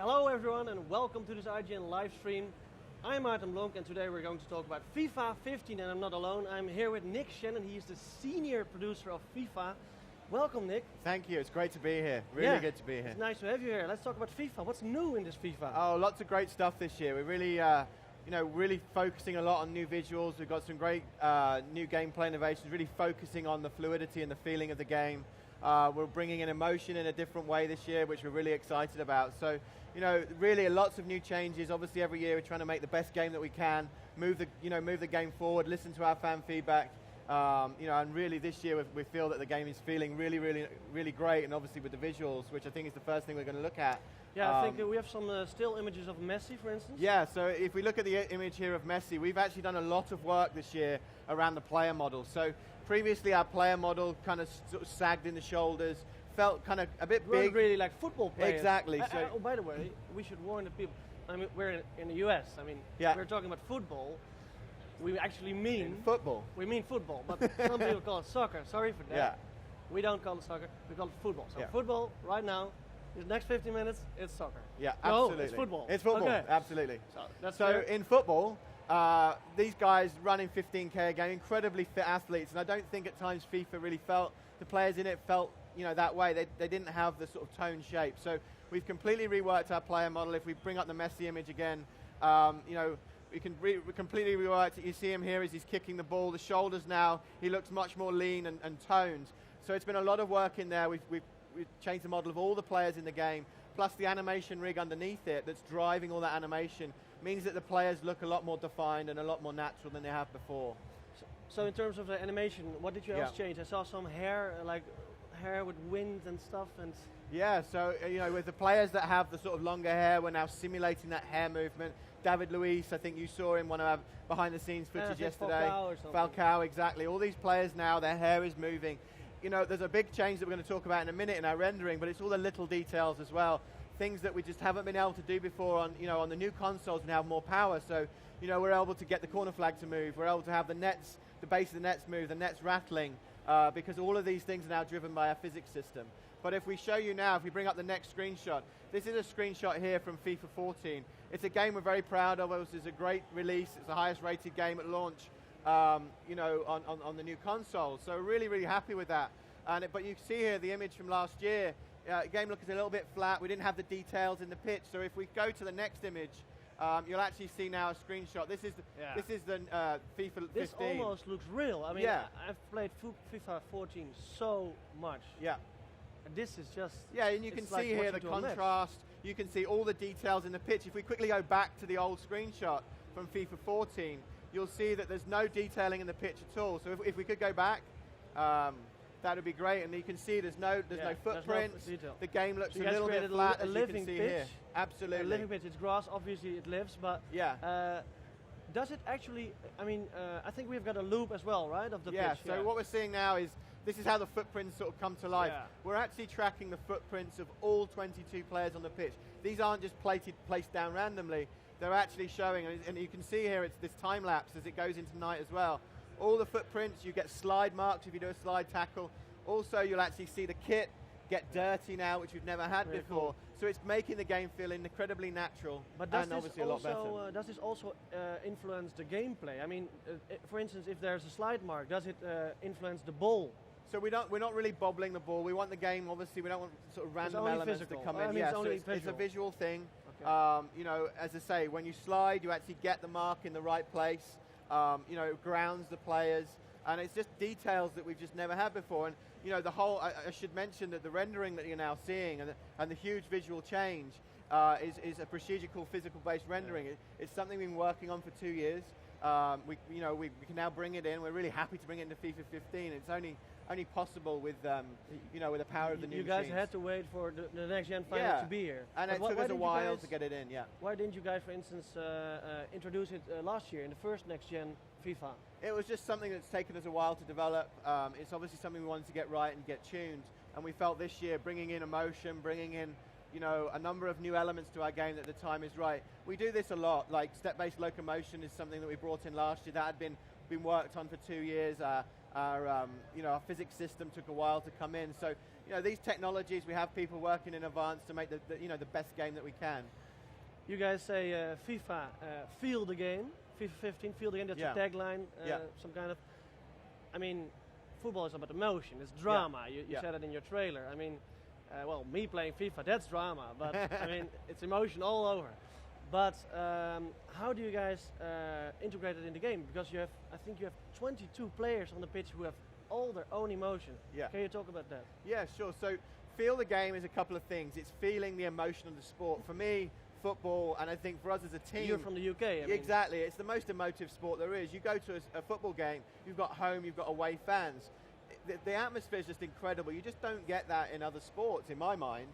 Hello everyone and welcome to this IGN live stream. I'm Maarten Blonk and today we're going to talk about FIFA 15 and I'm not alone. I'm here with Nick Shannon, he is the senior producer of FIFA. Welcome Nick. Thank you, it's great to be here. Really good to be here. It's nice to have you here. Let's talk about FIFA. What's new in this FIFA? Oh, lots of great stuff this year. We're really, really focusing a lot on new visuals. We've got some great new gameplay innovations, really focusing on the fluidity and the feeling of the game. We're bringing in emotion in a different way this year, which we're really excited about. So, really lots of new changes. Obviously, every year we're trying to make the best game that we can, move the game forward, listen to our fan feedback. And really this year we feel that the game is feeling really great, and obviously with the visuals, which I think is the first thing we're going to look at. Yeah, I think we have some still images of Messi, for instance. Yeah, so if we look at the image here of Messi, we've actually done a lot of work this year around the player model. So previously our player model kind of sort of sagged in the shoulders, felt kind of a bit big. Really like football players. Exactly. Oh, by the way, we should warn the people. I mean, we're in the US. I mean, we're talking about football. We actually mean football. We mean football, but some people call it soccer. Sorry for that. Yeah. We don't call it soccer. We call it football. So football right now. The next 15 minutes, it's soccer. Yeah, absolutely. No, it's football. It's football, okay. Absolutely. So in football, these guys running 15K a game, incredibly fit athletes, and I don't think at times FIFA really felt, the players in it felt that way. They didn't have the sort of tone shape. So we've completely reworked our player model. If we bring up the Messi image again, we can completely rework it. You see him here as he's kicking the ball. The shoulders now, he looks much more lean and toned. So it's been a lot of work in there. We've changed the model of all the players in the game, plus the animation rig underneath it that's driving all that animation means that the players look a lot more defined and a lot more natural than they have before. So in terms of the animation, what did you else change? I saw some hair, like hair with wind and stuff. And yeah, so with the players that have the sort of longer hair, we're now simulating that hair movement. David Luiz, I think you saw in one of our behind-the-scenes footage yesterday. Falcao, exactly. All these players now, their hair is moving. There's a big change that we're going to talk about in a minute in our rendering, but it's all the little details as well. Things that we just haven't been able to do before on the new consoles. We have more power, so we're able to get the corner flag to move. We're able to have the nets, the base of the nets move, the nets rattling, because all of these things are now driven by our physics system. But if we show you now, if we bring up the next screenshot, this is a screenshot here from FIFA 14. It's a game we're very proud of. It was a great release. It's the highest rated game at launch. On the new console, so really happy with that. But you can see here the image from last year. The game looks a little bit flat. We didn't have the details in the pitch. So if we go to the next image, you'll actually see now a screenshot. This is the FIFA 15. This almost looks real. I mean, I've played FIFA 14 so much. Yeah. And this is just and you can see here the contrast. You can see all the details in the pitch. If we quickly go back to the old screenshot from FIFA 14. You'll see that there's no detailing in the pitch at all. So if we could go back, that would be great. And you can see there's no footprints. The game looks a little bit flat, as you can see here. Absolutely. A living pitch. It's grass. Obviously, it lives, but does it actually? I mean, I think we've got a loop as well, right, of the pitch. So what we're seeing now is this is how the footprints sort of come to life. We're actually tracking the footprints of all 22 players on the pitch. These aren't just placed down randomly. They're actually showing, and you can see here it's this time lapse as it goes into night as well. All the footprints, you get slide marks if you do a slide tackle. Also, you'll actually see the kit get dirty now, which we've never had before. Cool. So it's making the game feel incredibly natural, but and obviously a lot better. Does this also influence the gameplay? I mean, for instance, if there's a slide mark, does it influence the ball? So we're not really bobbling the ball. We want the game, obviously, we don't want sort of random elements to come in. It's a visual thing. Okay. As I say, when you slide, you actually get the mark in the right place. It grounds the players, and it's just details that we've just never had before. And the whole, I should mention that the rendering that you're now seeing and the huge visual change is a procedural physical-based rendering. It's something we've been working on for 2 years. We can now bring it in. We're really happy to bring it into FIFA 15. It's only possible with with the power of the new You guys machines. had to wait for the next gen final to be here, and it took us a while to get it in. Why didn't you guys, for instance, introduce it last year in the first next gen FIFA? It was just something that's taken us a while to develop. It's obviously something we wanted to get right and get tuned, and we felt this year bringing in emotion, bringing in a number of new elements to our game that the time is right. We do this a lot, like step-based locomotion is something that we brought in last year. That had been been worked on for 2 years. Our physics system took a while to come in. So, these technologies, we have people working in advance to make the best game that we can. You guys say FIFA, feel the game. FIFA 15, feel the game. That's your tagline. Some kind of. I mean, football is about emotion. It's drama. You said it in your trailer. I mean, well, me playing FIFA, that's drama. But I mean, it's emotion all over. But how do you guys integrate it in the game? Because I think you have 22 players on the pitch who have all their own emotion. Yeah. Can you talk about that? Yeah, sure. So, feel the game is a couple of things. It's feeling the emotion of the sport. For me, football, and I think for us as a team. You're from the UK. I mean. Exactly. It's the most emotive sport there is. You go to a football game, you've got home, you've got away fans. The atmosphere is just incredible. You just don't get that in other sports, in my mind.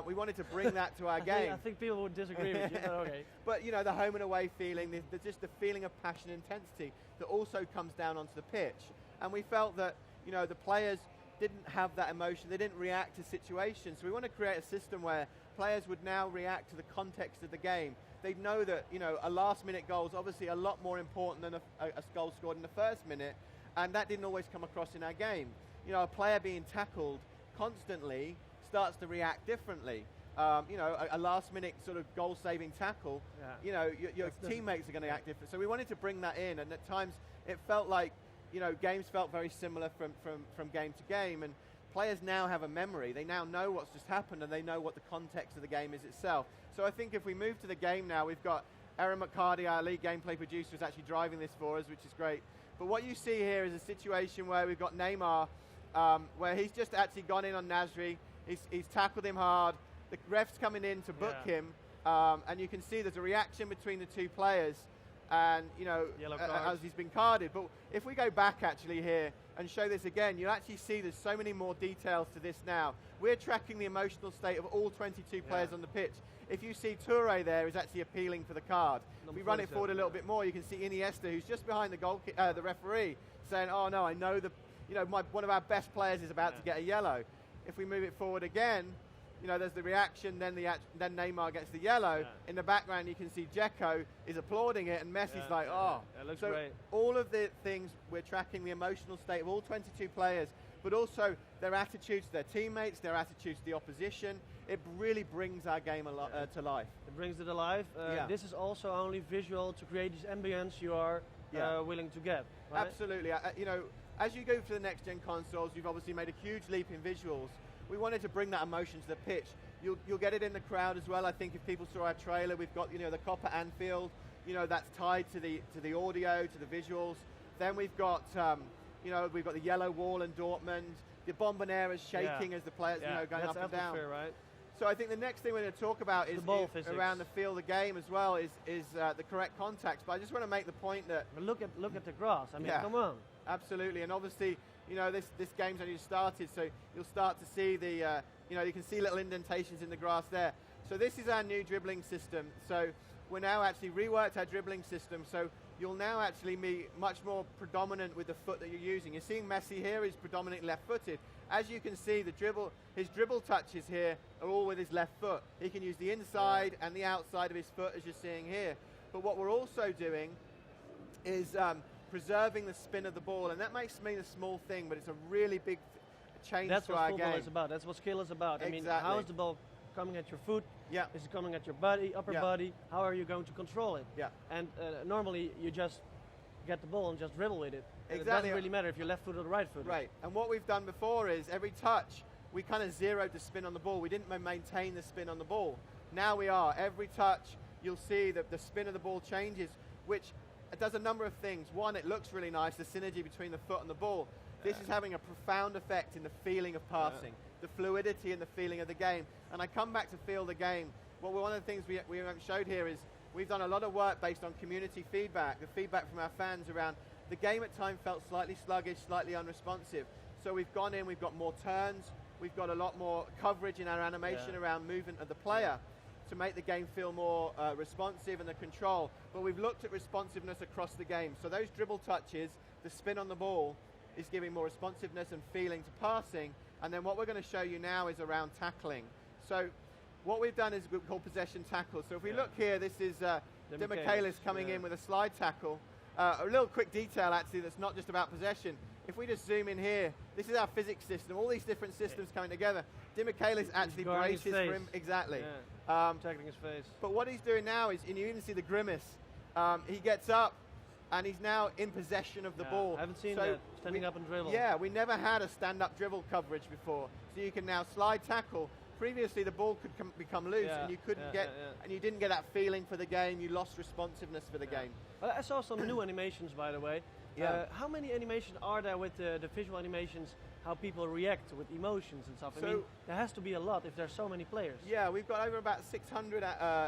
We wanted to bring that to our game. I think people would disagree with you, but okay. But the home and away feeling, just the feeling of passion and intensity that also comes down onto the pitch. And we felt that, the players didn't have that emotion, they didn't react to situations. So we want to create a system where players would now react to the context of the game. They'd know that, a last-minute goal is obviously a lot more important than a goal scored in the first minute, and that didn't always come across in our game. A player being tackled constantly starts to react differently. A last-minute sort of goal-saving tackle, your teammates are going to act different. So we wanted to bring that in, and at times it felt like, games felt very similar from game to game, and players now have a memory. They now know what's just happened, and they know what the context of the game is itself. So I think if we move to the game now, we've got Aaron McCarty, our lead gameplay producer, is actually driving this for us, which is great. But what you see here is a situation where we've got Neymar, where he's just actually gone in on Nasri. He's tackled him hard. The ref's coming in to book him, and you can see there's a reaction between the two players, and as he's been carded. But if we go back actually here and show this again, you actually see there's so many more details to this now. We're tracking the emotional state of all 22 players on the pitch. If you see Toure there is actually appealing for the card. If we run it forward a little bit more, you can see Iniesta, who's just behind the referee, saying, "Oh no, I know one of our best players is about to get a yellow." If we move it forward again, there's the reaction, then Neymar gets the yellow. Yeah. In the background, you can see Dzeko is applauding it, and Messi's like, "Oh." It looks so great. All of the things, we're tracking the emotional state of all 22 players, but also their attitudes to their teammates, their attitudes to the opposition. It really brings our game to life. It brings it alive. This is also only visual to create this ambience you are willing to get. Right? Absolutely. As you go to the next-gen consoles, you've obviously made a huge leap in visuals. We wanted to bring that emotion to the pitch. You'll get it in the crowd as well. I think if people saw our trailer, we've got the copper Anfield. That's tied to the audio, to the visuals. Then we've got the yellow wall in Dortmund. The Bombonera is shaking as the players going up and down. Right? So I think the next thing we're going to talk about is around the feel of the game as well is the correct context. But I just want to make the point that look at the grass. I mean, come on. Absolutely, and obviously, this game's only started, so you'll start to see you can see little indentations in the grass there. So this is our new dribbling system. So we're now actually reworked our dribbling system, so you'll now actually be much more predominant with the foot that you're using. You're seeing Messi here, he's predominantly left-footed. As you can see, his dribble touches here are all with his left foot. He can use the inside and the outside of his foot, as you're seeing here. But what we're also doing is preserving the spin of the ball, and that makes me a small thing, but it's a really big change to our game. That's what football is about. That's what skill is about. Exactly. I mean, how is the ball coming at your foot? Yeah. Is it coming at your body, upper body? How are you going to control it? Yeah. And normally you just get the ball and just dribble with it. Exactly. It doesn't really matter if you're left foot or right foot. Right. And what we've done before is every touch we kind of zeroed the spin on the ball. We didn't maintain the spin on the ball. Now we are. Every touch you'll see that the spin of the ball changes, which it does a number of things. One, it looks really nice, the synergy between the foot and the ball. This is having a profound effect in the feeling of passing, the fluidity and the feeling of the game. And I come back to feel the game. Well, one of the things we haven't showed here is we've done a lot of work based on community feedback, the feedback from our fans around the game at times felt slightly sluggish, slightly unresponsive. So we've gone in, we've got more turns, we've got a lot more coverage in our animation around movement of the player to make the game feel more responsive and the control. But we've looked at responsiveness across the game. So those dribble touches, the spin on the ball, is giving more responsiveness and feeling to passing. And then what we're going to show you now is around tackling. So what we've done is called possession tackle. So if we look here, this is Demichelis coming in with a slide tackle. A little quick detail, actually, that's not just about possession. If we just zoom in here, this is our physics system, all these different systems coming together. Demichelis actually braces for him. Exactly. Yeah. Protecting his face. But what he's doing now is, and you even see the grimace, he gets up, and he's now in possession of the ball. I haven't seen that, standing up and dribble. Yeah, we never had a stand-up dribble coverage before. So you can now slide tackle. Previously, the ball could become loose, and you couldn't and you didn't get that feeling for the game. You lost responsiveness for the game. Well, I saw some new animations, by the way. Yeah. How many animations are there with the visual animations, how people react with emotions and stuff? I mean, there has to be a lot if there's so many players. Yeah, we've got over about 600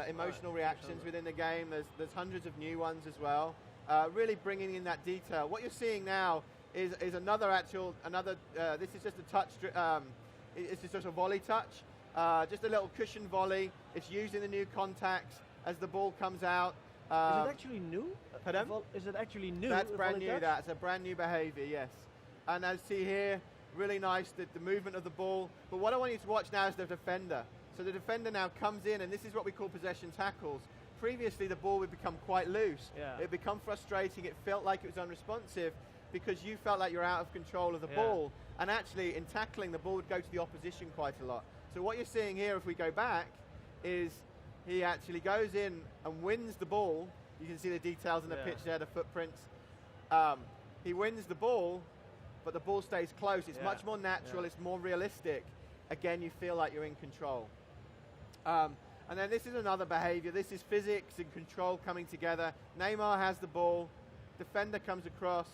emotional reactions within the game. There's hundreds of new ones as well. Really bringing in that detail. What you're seeing now is another, this is just a touch, it's just a volley touch. Just a little cushion volley. It's using the new contacts as the ball comes out. Is it actually new? Pardon? Is it actually new? That's brand new. That's a brand new behaviour, yes. And as you see here, really nice, the movement of the ball. But what I want you to watch now is the defender. So the defender now comes in, and this is what we call possession tackles. Previously, the ball would become quite loose. Yeah. It would become frustrating. It felt like it was unresponsive because you felt like you're out of control of the ball. And actually, in tackling, the ball would go to the opposition quite a lot. So what you're seeing here, if we go back, is he actually goes in and wins the ball. You can see the details in the pitch there, the footprints. He wins the ball, but the ball stays close. It's much more natural. It's more realistic. Again, you feel like you're in control. And then this is another behavior. This is physics and control coming together. Neymar has the ball. Defender comes across.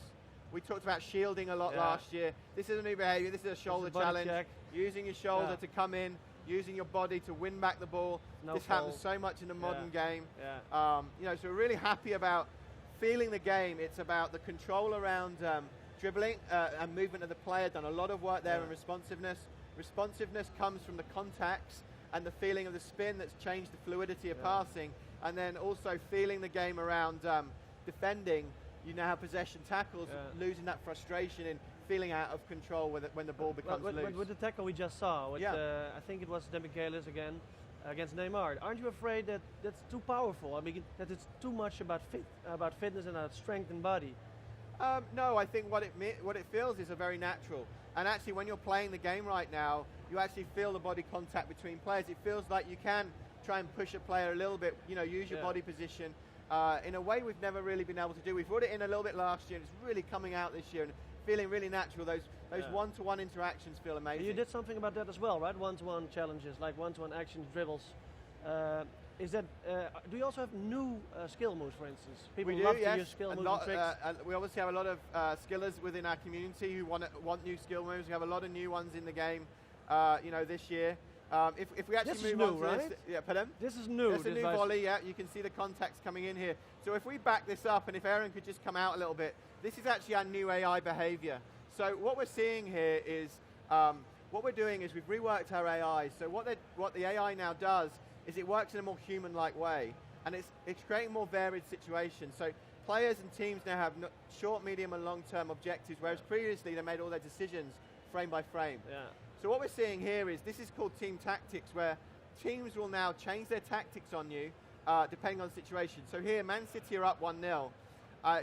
We talked about shielding a lot last year. This is a new behavior. This is a shoulder challenge. Check. Using your shoulder to come in, using your body to win back the ball. This happens so much in the modern game. You know, so we're really happy about feeling the game. It's about the control around dribbling and movement of the player. Done a lot of work there in responsiveness. Responsiveness comes from the contacts and the feeling of the spin that's changed the fluidity of passing. And then also feeling the game around defending. You now have possession tackles, losing that frustration and feeling out of control when the ball becomes loose. With the tackle we just saw, with, I think it was Demichelis again against Neymar. Aren't you afraid that that's too powerful? I mean, that it's too much about fitness and strength and body? No, I think what it feels is a very natural. And actually, when you're playing the game right now, you actually feel the body contact between players. It feels like you can try and push a player a little bit. You know, use your body position. In a way we've never really been able to do. We've brought it in a little bit last year, and it's really coming out this year and feeling really natural. Those one-to-one interactions feel amazing. You did something about that as well, right? One-to-one challenges, like one-to-one actions, dribbles. Is that? Do you also have new skill moves, for instance? People love to use skill moves and tricks. We obviously have a lot of skillers within our community who want new skill moves. We have a lot of new ones in the game, you know, this year. If we actually move on to right? this, pardon? This is new. It's a new volley. Yeah, you can see the contacts coming in here. So if we back this up, and if Aaron could just come out a little bit, this is actually our new AI behavior. So what we're seeing here is what we're doing is we've reworked our AI. So what the AI now does is it works in a more human-like way, and it's creating more varied situations. So players and teams now have short, medium, and long-term objectives, whereas previously they made all their decisions frame by frame. Yeah. So what we're seeing here is this is called team tactics, where teams will now change their tactics on you depending on the situation. So here, Man City are up 1-0.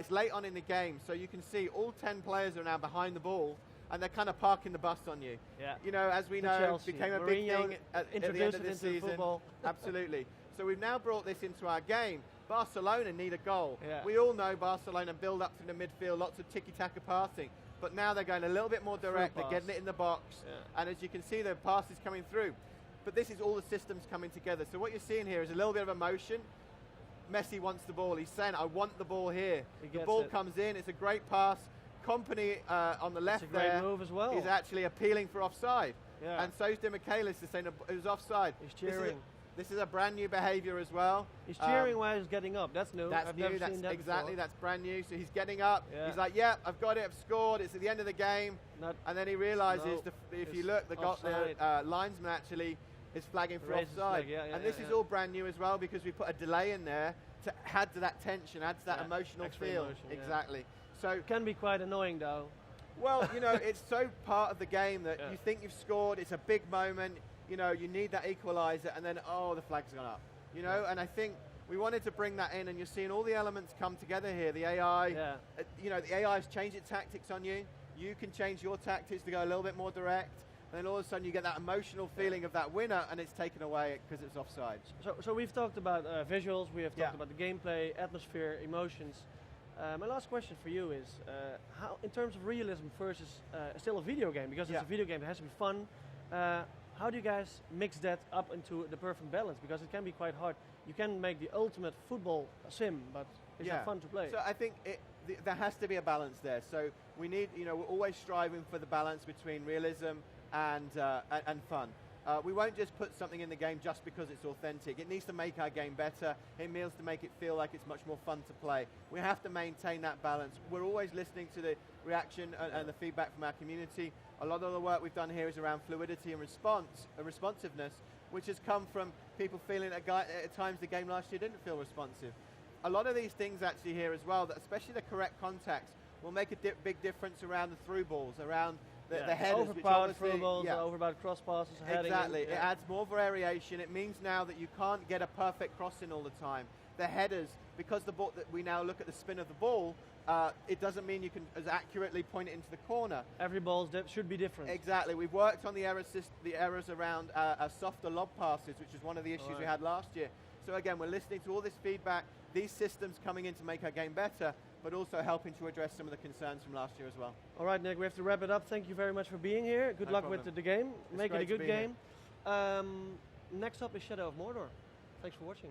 It's late on in the game, so you can see all 10 players are now behind the ball, and they're kind of parking the bus on you. Yeah. You know, as we know, it became a big thing at the end of this season. Football. Absolutely. So we've now brought this into our game. Barcelona need a goal. Yeah. We all know Barcelona build up through the midfield, lots of tiki-taka passing. But now they're going a little bit more direct. They're getting it in the box. Yeah. And as you can see, the pass is coming through. But this is all the systems coming together. So what you're seeing here is a little bit of emotion. Messi wants the ball. He's saying, I want the ball here. The ball comes in. It's a great pass. Company on the left there move as well. is actually appealing for offside. Yeah. And so's Demichelis is saying it was offside. He's cheering. This is a brand new behavior as well. He's cheering while he's getting up. That's new. That's I've new. never That's seen that exactly. before. That's brand new. So he's getting up. Yeah. He's like, "Yeah, I've got it. I've scored. It's at the end of the game." And then he realizes, if you look, the linesman actually is flagging for offside. And this is all brand new as well because we put a delay in there to add to that tension, add to that emotional feel. Exactly. So it can be quite annoying, though. Well, you know, it's so part of the game that you think you've scored. It's a big moment. You know, you need that equaliser, and then the flag's gone up. You know, and I think we wanted to bring that in, and you're seeing all the elements come together here. The AI, you know, the AI has changed its tactics on you. You can change your tactics to go a little bit more direct. And then all of a sudden you get that emotional feeling of that winner, and it's taken away because it's offside. So we've talked about visuals, we have talked about the gameplay, atmosphere, emotions. My last question for you is, how, in terms of realism versus still a video game, because it's a video game, it has to be fun, how do you guys mix that up into the perfect balance? Because it can be quite hard. You can make the ultimate football sim, but it's not fun to play. So I think there has to be a balance there. So we need, you know, we're always striving for the balance between realism and fun. We won't just put something in the game just because it's authentic. It needs to make our game better. It needs to make it feel like it's much more fun to play. We have to maintain that balance. We're always listening to the reaction and the feedback from our community. A lot of the work we've done here is around fluidity and responsiveness, which has come from people feeling at times the game last year didn't feel responsive. A lot of these things actually here as well, that especially the correct contacts, will make a big difference around the through balls, around the headers, overpowered through balls, overpowered cross passes, exactly. It adds more variation. It means now that you can't get a perfect crossing all the time. The headers, because the ball, that we now look at the spin of the ball, it doesn't mean you can as accurately point it into the corner. Every ball should be different. Exactly. We've worked on the errors around softer lob passes, which is one of the issues we had last year. So again, we're listening to all this feedback, these systems coming in to make our game better, but also helping to address some of the concerns from last year as well. All right, Nick, we have to wrap it up. Thank you very much for being here. Good luck with the game. Make it a good game. Next up is Shadow of Mordor. Thanks for watching.